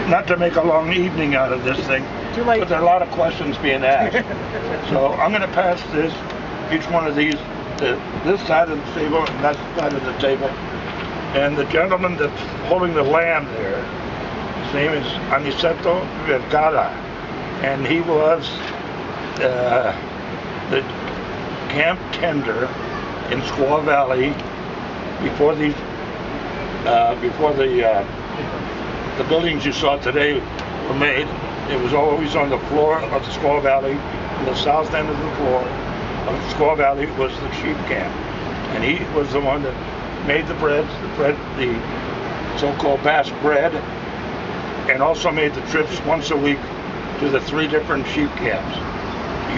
not to make a long evening out of this thing, but there are a lot of questions being asked. So I'm going to pass each one of these, this side of the table and that side of the table. And the gentleman that's holding the lamb there, his name is Aniceto Vergara, and he was the camp tender in Squaw Valley before the buildings you saw today were made. It was always on the floor of the Squaw Valley. On the south end of the floor of the Squaw Valley was the sheep camp, and he was the one that made the so-called Basque bread, and also made the trips once a week to the 3 different sheep camps.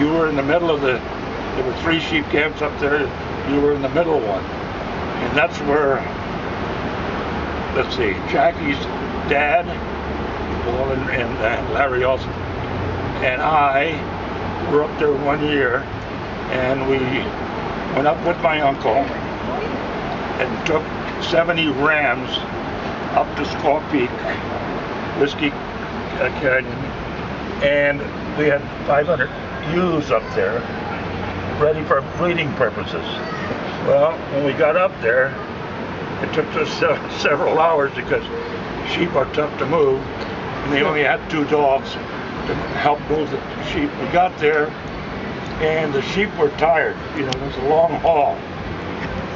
You were in the middle of there were 3 sheep camps up there. You were in the middle one, and that's where, let's see, Jackie's dad, Paul and Larry also, and I were up there one year, and we went up with my uncle and took 70 rams up to Squaw Peak, Whiskey Canyon, and we had 500 ewes up there, ready for breeding purposes. Well, when we got up there, it took us several hours because sheep are tough to move, and they only had 2 dogs to help move the sheep. We got there, and the sheep were tired. You know, it was a long haul.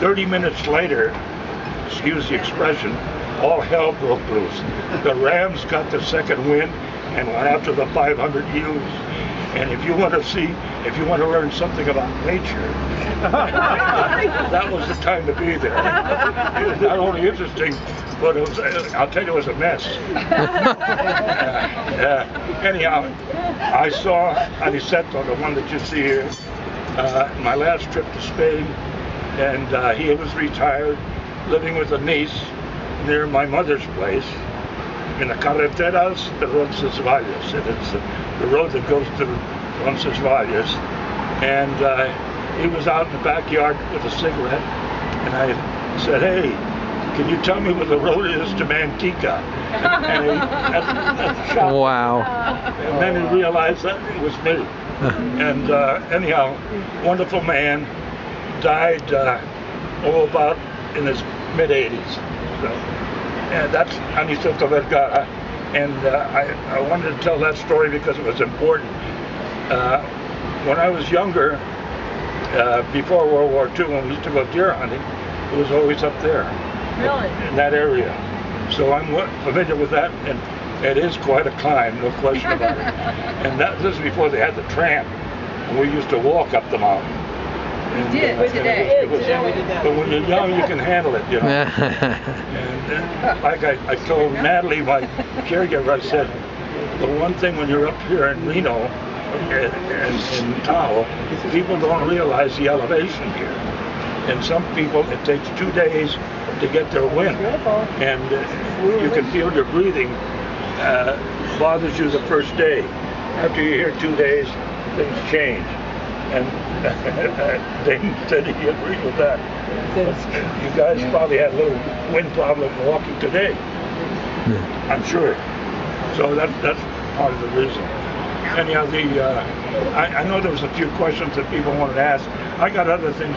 30 minutes later, excuse the expression, all hell broke loose. The rams got the second wind and went after the 500 ewes. And if you want to learn something about nature, that was the time to be there. It was not only interesting, but it was, I'll tell you, it was a mess. Anyhow, I saw Aniceto, the one that you see here, my last trip to Spain, and he was retired, living with a niece near my mother's place in the Carreteras de Roncesvalles, and it's the road that goes to Roncesvalles. And he was out in the backyard with a cigarette, and I said, "Hey, can you tell me where the road is to Manteca?" And he had a shock. Wow. And then he realized that it was me. And anyhow, wonderful man, died about in his mid-80s. So, and that's Aniceto Vergara. And I wanted to tell that story because it was important. When I was younger, before World War II, when we used to go deer hunting, it was always up there. Really? In that area. So I'm familiar with that, and it is quite a climb, no question about it. And this is before they had the tram, and we used to walk up the mountain. And, we did today. But when you're young, you can handle it, you know. And like I told Natalie, my caregiver, I said, the one thing when you're up here in Reno and in Tahoe, people don't realize the elevation here. And some people, it takes 2 days to get their wind. And you can feel your breathing bothers you the first day. After you're here 2 days, things change. And they said he agreed with that. You guys probably had a little wind problem walking today. I'm sure. So that's part of the reason. Anyhow, I know there was a few questions that people wanted to ask. I got other things